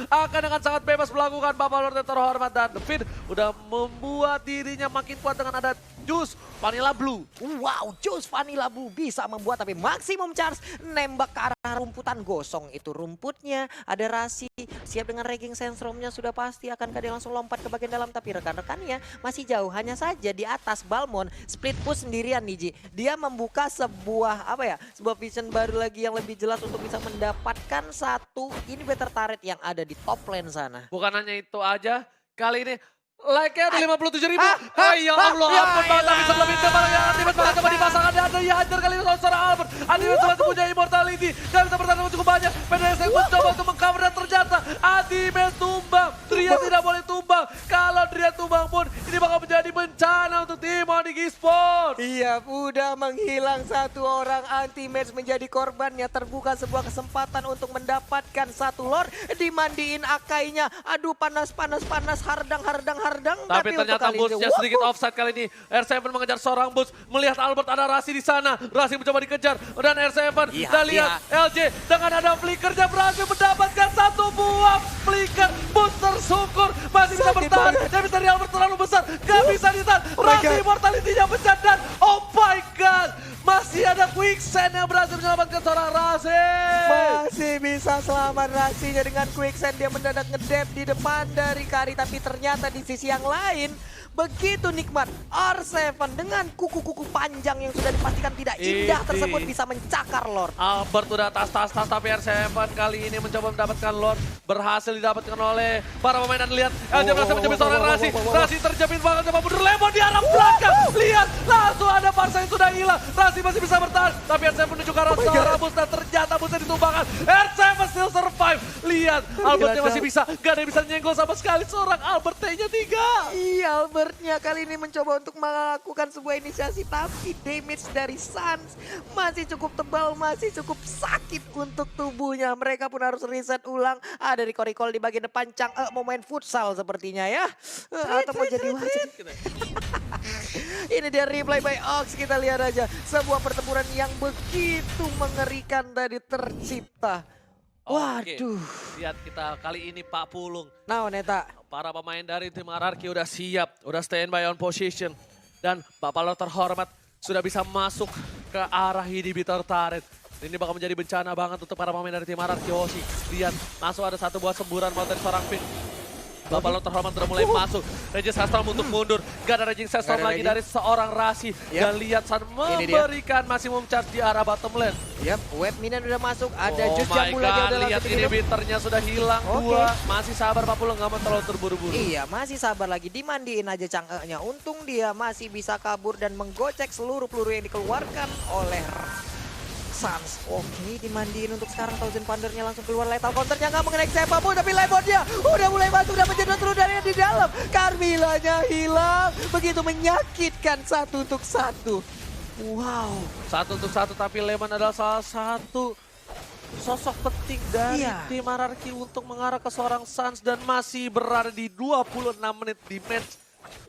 akan dengan sangat bebas melakukan Bapak Lord yang terhormat dan The Finn udah membuat dirinya makin kuat dengan ada Jus Vanilla Blue. Wow, Jus Vanilla Blue bisa membuat tapi maksimum charge nembak ke arah rumputan gosong. Itu rumputnya, ada Rasi siap dengan Raging Sensromnya sudah pasti akankah dia langsung lompat ke bagian dalam, tapi rekan-rekannya masih jauh, hanya saja di atas Balmond split push sendirian nih Ji. Dia membuka sebuah sebuah vision baru lagi yang lebih jelas untuk bisa mendapatkan satu inhibitor turret yang ada di top lane sana. Bukan hanya itu aja, kali ini like-nya ada 57.000. Ya ah, Allah, ya ampun banget, tapi elah. sebelum itu malah yang Antimet bakal coba dipasang. Ada dihajar kali ini seorang Albert. Antimet masih punya immortality, gak bisa bertahan cukup banyak. PDS yang mencoba untuk mengcover dan ternyata Antimet tumbang. Drian tidak boleh tumbang. Kalau Drian tumbang pun ini bakal menjadi bencana untuk tim Onyx Esports. Iya, udah menghilang satu orang, anti-match menjadi korbannya. Terbuka sebuah kesempatan untuk mendapatkan satu Lord, dimandiin Akainya. Aduh, panas, hardang. Tapi ternyata Boots-nya sedikit offside kali ini. R7 mengejar seorang Boots, melihat Albert ada Rasi di sana. Rasi mencoba dikejar dan R7 dan lihat LJ dengan ada flickernya berhasil mendapatkan satu buah flicker. Boots tersyukur masih bisa bertahan. Tapi dari Albert terlalu besar, gak bisa ditahan. Rasi immortality-nya pecah dan oh my god, masih ada Quicksand yang berhasil menyelamatkan seorang Rasi. Masih bisa selamat Rasinya dengan quicksand. Dia mendadak ngedep di depan dari Kari, tapi ternyata di sisi yang lain begitu nikmat R7 dengan kuku-kuku panjang yang sudah dipastikan tidak indah tersebut bisa mencakar Lord. Albert udah tas tapi R7 kali ini mencoba mendapatkan Lord. Berhasil didapatkan oleh para pemain dan lihat LJ berhasil menjepit seorang Rasi. Rasi terjepit banget coba mundur Lemon di arah belakang. Lihat langsung ada Parsa yang sudah hilang. Rasi masih bisa bertahan tapi R7 menuju ke arah seorang Bus dan ternyata Busnya ditumbangkan. R7 still survive. Lihat Albertnya masih bisa. Gak ada yang bisa nyenggol sama sekali. Seorang Albert T-nya 3. Iya, Albertnya kali ini mencoba untuk melakukan sebuah inisiasi, tapi damage dari Suns masih cukup tebal, masih cukup sakit untuk tubuhnya. Mereka pun harus reset ulang. Ada recall di bagian depan, mau main futsal sepertinya ya. Atau mau jadi wasit. Ini dia replay by Ox, kita lihat aja. Sebuah pertempuran yang begitu mengerikan tadi tercipta. Oke, Waduh. lihat kita kali ini Pak Pulung. Nah, Neta. Para pemain dari tim RRQ udah siap, udah standby on position. Dan Bapak Lo terhormat sudah bisa masuk ke arah inhibitor turret. Ini bakal menjadi bencana banget untuk para pemain dari tim RRQ Hoshi. Lihat, langsung ada satu buah semburan mau dari seorang Finn. Bapak Lo terhormat udah mulai masuk. Regis Sestrom untuk mundur. Gak ada Regis Sestrom Gak ada lagi Regis. dari seorang Rasi. Yap. Dan lihat San memberikan maximum charge di arah bottom lane. Yap, web minion udah masuk. Ada Oh Jus my Jambu lagi god, udah lihat langsung diminum. inhibitornya sudah hilang Oke. dua. Masih sabar Pak Pulung, gak mau terlalu terburu-buru. Iya, masih sabar lagi. Dimandiin aja cangkeknya. Untung dia masih bisa kabur dan menggocek seluruh peluru yang dikeluarkan oleh Sans. Oke, dimandiin untuk sekarang Thousand Pandernya langsung keluar. Lethal counternya nggak mengenai siapapun, tapi Lemonnya udah mulai masuk dan menjedot terus dari di dalam. Carmillanya hilang. Begitu menyakitkan satu untuk satu. Wow. Satu untuk satu, tapi Lemon adalah salah satu sosok penting dari Iya. tim RRQ untuk mengarah ke seorang Sans dan masih berada di 26 menit di match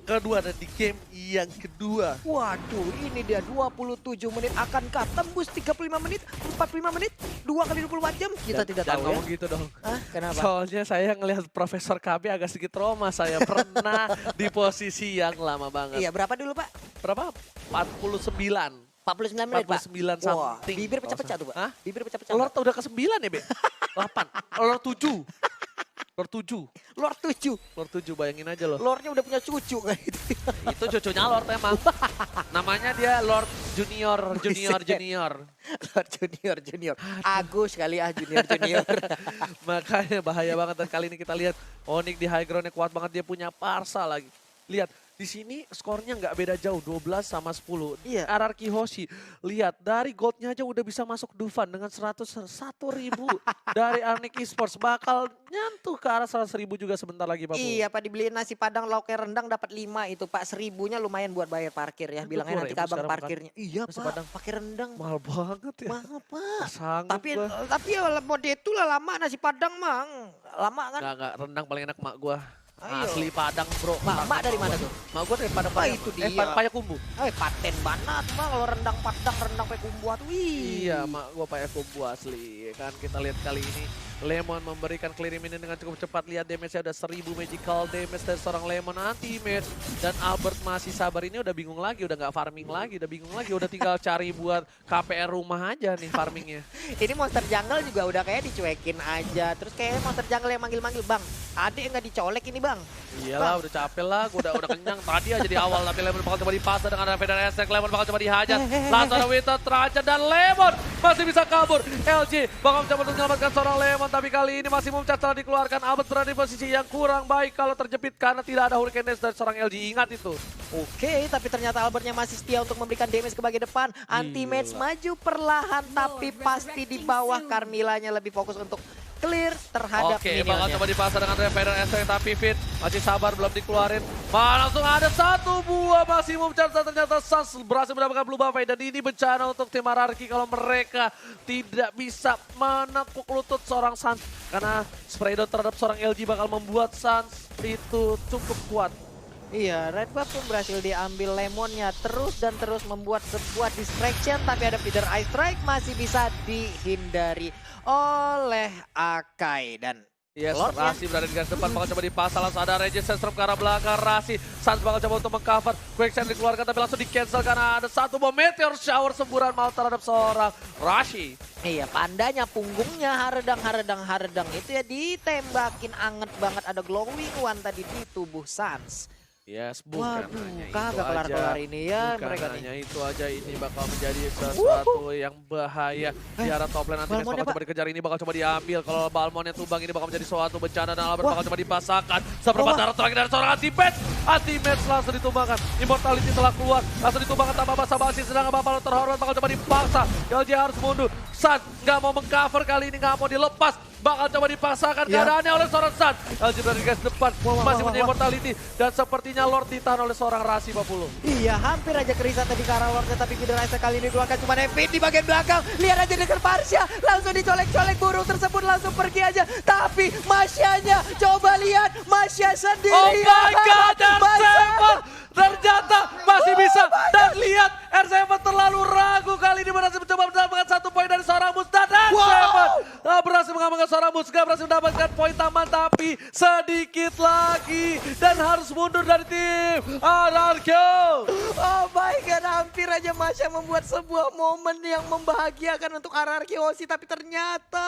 kedua dan di game yang kedua. Waduh, ini dia 27 menit. Akankah tembus 35 menit, 45 menit, 2 kali 24 jam? Kita tidak Jangan tahu ya. ngomong gitu dong. Hah, kenapa? Soalnya saya ngelihat Profesor KB agak sedikit trauma. Saya pernah di posisi yang lama banget. Iya, berapa dulu, Pak? Berapa? 49. 49 menit, Pak. 49 Wah, something. bibir pecah-pecah tuh, Pak. Hah? Bibir pecah-pecah. Lord Pak. udah ke 9 ya, Be? 8. Lord 7. Lord 7. Lord 7. Lord 7, bayangin aja loh. Lordnya udah punya cucu kan itu. Itu cucunya Lord emang. Namanya dia Lord Junior, Junior, Buset. Junior. Lord Junior, Junior. Agus kali ah, Junior, Junior. Makanya bahaya banget dan kali ini kita lihat Onyx di high groundnya kuat banget, dia punya Parsa lagi. Lihat, di sini skornya nggak beda jauh, 12 sama 10. Iya. RRQ Hoshi, lihat dari goldnya aja udah bisa masuk Dufan dengan 101.000 dari Arnik Esports. Bakal nyentuh ke arah 100.000 juga sebentar lagi Pak. Iya, Pak, dibeliin nasi padang lauknya rendang dapat 5 itu, Pak. 1.000-nya lumayan buat bayar parkir ya. Itu Bilangnya nanti ke 2.000 abang sekarang parkirnya. Iya, Nasi Pak. padang. Pakai rendang. Mahal banget ya. Mahal, Pak. Sanggup Tapi ya mode itu lah lama nasi padang, Mang. Lama kan? Enggak, rendang paling enak mak gua. Ayo. Asli Padang bro. Mak dari mana tuh? Mak gua dari Padang. Ah, itu dia. Payakumbuh. Paten banget, Bang. Kalau rendang padang, rendang pakai kumbuat. Wih. Iya, mak gua Payakumbuh asli. Kan kita lihat kali ini Lemon memberikan clear minion dengan cukup cepat. Lihat damage-nya udah 1000 magical damage dari seorang Lemon anti-match. Dan Albert masih sabar, ini udah bingung lagi, udah nggak farming lagi, udah bingung lagi. Udah tinggal cari buat KPR rumah aja nih farmingnya. Ini monster jungle juga udah kayak dicuekin aja. Terus kayak monster jungle yang manggil-manggil, Bang. Adek nggak dicolek ini, Bang. Iyalah, udah capek lah, gua udah kenyang tadi aja di awal, tapi Lemon bakal coba dipasang dengan Raven dan Esek. Lemon bakal coba dihajar, langsung ada Winter Trajan dan Lemon masih bisa kabur. LG bakal coba untuk menyelamatkan seorang Lemon, tapi kali ini masih Mumcat telah dikeluarkan. Albert berada di posisi yang kurang baik kalau terjepit karena tidak ada Hurricane Dash dari seorang LG, ingat itu. Oke, tapi ternyata Albertnya masih setia untuk memberikan damage ke bagian depan. Anti-match maju perlahan, tapi pasti di bawah. Carmillanya lebih fokus untuk clear terhadap Oke, bakal minionnya. coba dipasang dengan Raven dan Esek, tapi Fit masih sabar, belum dikeluarin. Langsung ada satu buah masih Mumcat, ternyata Sans berhasil mendapatkan blue buff, dan ini bencana untuk tim RRQ kalau mereka tidak bisa menekuk lutut seorang Sans. Karena spray down terhadap seorang LG bakal membuat Sans itu cukup kuat. Iya, Red Buff pun berhasil diambil Lemonnya terus dan terus membuat sebuah distraction, tapi ada feeder Ice Strike masih bisa dihindari oleh Akai dan Yes, Lordnya. Rasi berada di garis depan, bakal coba dipasang, langsung ada Regis Sestrom ke arah belakang. Rasi, Sans bakal coba untuk mengcover. Quicksand dikeluarkan tapi langsung di cancel karena ada satu bom meteor shower semburan maut terhadap seorang Rashi. Iya, pandanya, punggungnya haredang itu ya ditembakin anget banget. Ada glowing one tadi di tubuh Sans. Yes, bukan Waduh, hanya itu kagak kelar-kelar aja. ini ya Bukan mereka hanya nih. itu aja, ini bakal menjadi sesuatu yang bahaya di arah top lane. Nanti Mes Balmonnya, bakal coba dikejar, ini bakal coba diambil. Kalau Balmonnya tumbang, ini bakal menjadi suatu bencana dan Albert bakal coba dipasangkan. Seperempat darah terakhir dari seorang anti-match. Anti-match langsung ditumbangkan. Immortality telah keluar, langsung ditumbangkan tanpa basa-basi. Sedangkan Bapak terhormat bakal coba dipaksa. LG harus mundur. San nggak mau mengcover kali ini, nggak mau dilepas. Bakal coba dipaksakan keadaannya oleh seorang San. LG berada di garis depan, masih punya immortality. Dan sepertinya Lord ditahan oleh seorang Rasi Papulu. Iya, hampir aja kerisan tadi ke arah Lordnya, tapi Feeder Ice kali ini dikeluarkan cuma Nevin di bagian belakang. Lihat aja dengan Marsha, langsung dicolek-colek, burung tersebut langsung pergi aja. Tapi Marsha-nya, coba lihat, Marsha sendiri. Oh my god, R7 ternyata masih bisa. Dan lihat, R7 terlalu ragu kali ini berhasil mencoba mendapatkan 1 poin dari seorang Mustad. R7 berhasil mengamankan seorang Boots, gak berhasil mendapatkan poin tambahan, tapi sedikit lagi dan harus mundur dari tim Ararkyo. Oh my god, hampir aja Masya membuat sebuah momen yang membahagiakan untuk RRQ Hoshi, tapi ternyata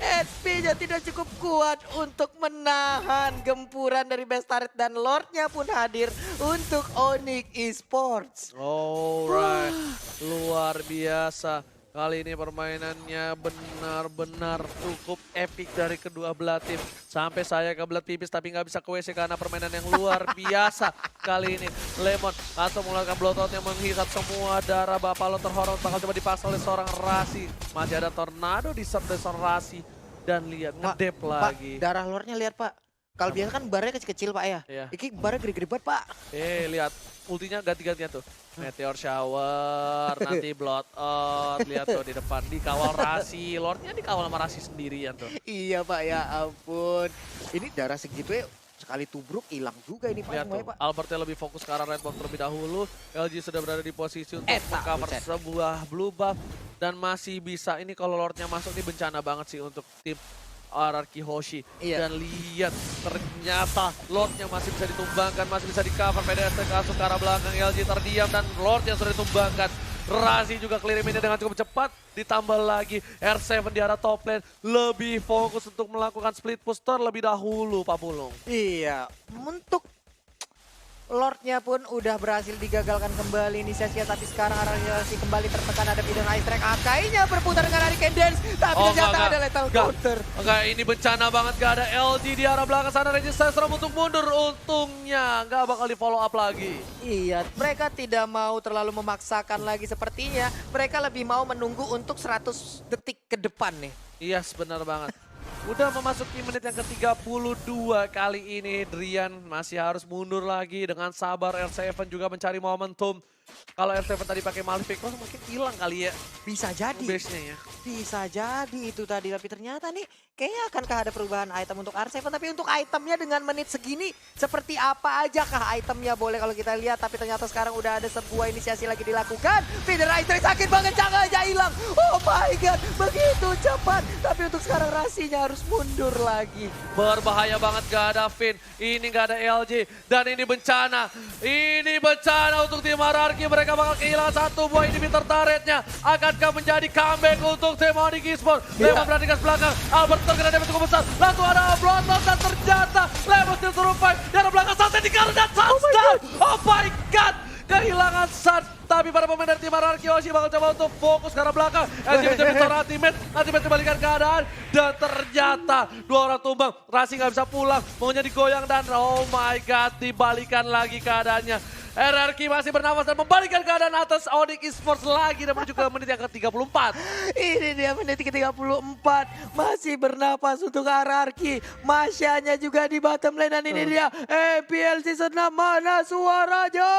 HP-nya tidak cukup kuat untuk menahan gempuran dari Bestaret dan Lordnya pun hadir untuk Onyx Esports. Alright, luar biasa. Kali ini permainannya benar-benar cukup epic dari kedua belah tim. Sampai saya kebelet pipis tapi nggak bisa ke WC karena permainan yang luar biasa. Kali ini Lemon langsung mengeluarkan blowout yang menghisap semua darah Bapalo terhormat. Bakal coba dipaksa oleh seorang Rasi. Masih ada tornado di serve dari seorang Rasi. Dan lihat ngedep lagi. Pak, darah Lordnya lihat Pak. Kalau biasa kan barnya kecil-kecil Pak ya. Iya. Ini barnya gede-gede banget Pak. Lihat ultinya ganti-gantian tuh. Meteor shower, nanti blood out, lihat tuh di depan dikawal Rasi, Lordnya dikawal sama Rasi sendirian tuh. Iya Pak, ya ampun. Ini darah segitu ya sekali tubruk hilang juga ini Pak Lihat semuanya tuh, Pak. Albertnya lebih fokus ke arah red box terlebih dahulu. LG sudah berada di posisi untuk Eta, cover buset. sebuah blue buff dan masih bisa. Ini kalau Lordnya masuk ini bencana banget sih untuk tim RRQ Hoshi. Iya. Dan lihat ternyata Lordnya masih bisa ditumbangkan, masih bisa di cover. PDST masuk ke arah belakang, LG terdiam dan Lordnya sudah ditumbangkan. Rasi juga clear minnya dengan cukup cepat. Ditambah lagi R7 di arah top lane lebih fokus untuk melakukan split push terlebih dahulu Pak Pulung. Iya, untuk Lordnya pun udah berhasil digagalkan kembali inisiasinya, tapi sekarang Ararasi kembali tertekan, ada bidang ice track. Akainya berputar dengan Hurricane Dance, tapi ternyata ada lethal counter. Enggak, ini bencana banget, gak ada LG di arah belakang sana. Resistance untuk mundur, untungnya gak bakal di follow up lagi. Iya, mereka tidak mau terlalu memaksakan lagi sepertinya. Mereka lebih mau menunggu untuk 100 detik ke depan nih. Iya, benar banget. Udah memasuki menit yang ke-32 kali ini Drian masih harus mundur lagi dengan sabar. R7 juga mencari momentum. Kalau R7 tadi pakai Malefic Cross mungkin hilang kali ya. Bisa jadi. Base-nya ya. Bisa jadi itu tadi, tapi ternyata nih kayaknya akankah ada perubahan item untuk R7, tapi untuk itemnya dengan menit segini seperti apa aja kah itemnya boleh kalau kita lihat, tapi ternyata sekarang udah ada sebuah inisiasi lagi dilakukan. Feeder ice track sakit banget, jangan aja hilang. Oh my god, begitu cepat. Tapi untuk sekarang Rasinya harus mundur lagi. Berbahaya banget, gak ada Finn, ini gak ada LG, dan ini bencana. Ini bencana untuk tim RRQ, mereka bakal kehilangan satu buah inhibitor turretnya. Akankah menjadi comeback untuk tim Onyx Esports? Lemon berada di belakang, Albert terkena damage cukup besar. Langsung ada Bloodlust dan ternyata Lemon still survive. Di arah belakang Sunset di karena dan touchdown. Oh my god, kehilangan Sun. Tapi para pemain dari tim RRQ Hoshi bakal coba untuk fokus ke arah belakang. LG menjadi seorang ultimate kembalikan keadaan. Dan ternyata dua orang tumbang. Rasi nggak bisa pulang, maunya digoyang dan oh my god, dibalikan lagi keadaannya. RRQ masih bernafas dan membalikkan keadaan atas Onyx Esports lagi dan menuju ke menit yang ke-34. Ini dia menit ke-34, masih bernapas untuk RRQ. Masyanya juga di bottom lane dan ini dia EPL Season 6, mana suaranya?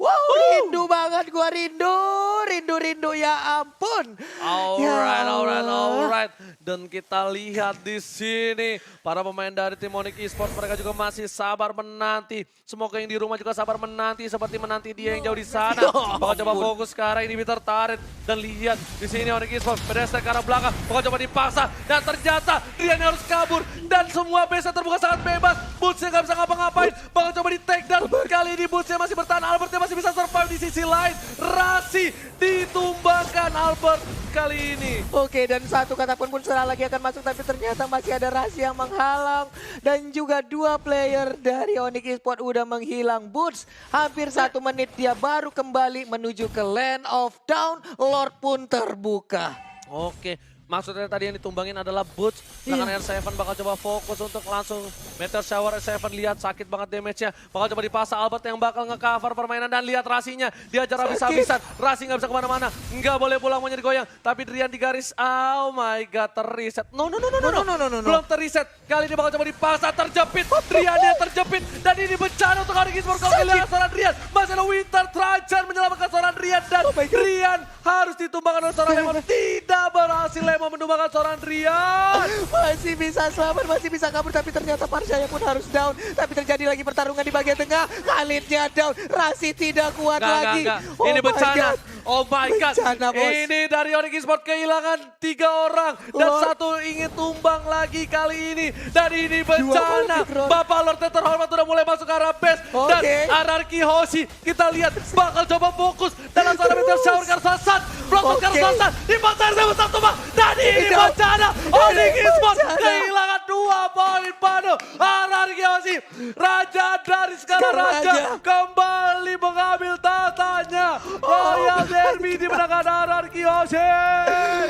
Wow, rindu banget gua, rindu ya ampun. Alright. Dan kita lihat di sini para pemain dari tim Onyx Esports mereka juga masih sabar menanti. Semoga yang di rumah juga sabar menanti seperti menanti dia yang jauh di sana. Bakal coba fokus ke arah inhibitor turret dan lihat di sini Onyx Esports pedestal ke arah belakang. Bakal coba dipaksa dan ternyata dia harus kabur dan semua base terbuka sangat bebas. Bootsnya nggak bisa ngapa-ngapain. Bakal coba di take down. Kali ini Bootsnya masih bertahan. Albertnya masih bisa survive di sisi lain. Rasi ditumbangkan Albert kali ini. Oke, dan satu katapun pun serah lagi akan masuk, tapi ternyata masih ada Rasi yang menghalang. Dan juga dua player dari Onyx Esports udah menghilang. Boots hampir 1 menit dia baru kembali menuju ke Land of Dawn. Lord pun terbuka. Oke. Maksudnya tadi yang ditumbangin adalah Boots. Sedangkan R7 bakal coba fokus untuk langsung Meteor Shower. R7 lihat sakit banget damage-nya. Bakal coba dipasang Albert yang bakal nge-cover permainan. Dan lihat Rasinya. Dia ajar habis-habisan. Rasi nggak bisa kemana-mana. Nggak boleh pulang, mau jadi goyang. Tapi Drian di garis. Oh my god, terreset. No. Belum terreset. Kali ini bakal coba dipasang. Terjepit. Drian yang terjepit. Dan ini bencana untuk Onyx Esports. Kalau kehilangan seorang Drian. Masih ada Winter Trajan menyelamatkan seorang Drian. Dan Drian harus ditumbangkan oleh seorang Lemon. Tidak berhasil Lemon mau menumbangkan seorang Rian. Masih bisa selamat, masih bisa kabur, tapi ternyata Parshaya pun harus down. Tapi terjadi lagi pertarungan di bagian tengah. Khalidnya down, Rasi tidak kuat lagi. Enggak. Ini my bencana. God. Oh my God. Bencana, bos. Ini dari Onyx Esports kehilangan 3 orang. Dan Lord. satu ingin tumbang lagi kali ini. Dan ini bencana. Lord. Bapak Lord yang terhormat udah mulai masuk ke arah base. Dan Oke. Anarki Hoshi kita lihat bakal coba fokus dalam seorang meteor shower ke arah selatan. Blossom ke arah Oke. selatan. Di pasar sama satu bang. Dan ini Itu. bencana. Onyx Ini Esports bencana. kehilangan 2 poin penuh. Anarki Hoshi, raja dari segala Sekarang raja, raja. kembali mengambil tatanya. Royal Derby dimenangkan Anarki Hoshi.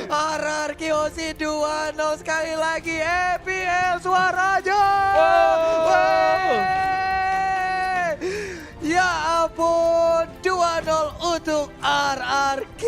RRQ Osi 2-0 sekali lagi. EPL suaranya. Wow. Ya ampun, 2-0 untuk RRQ.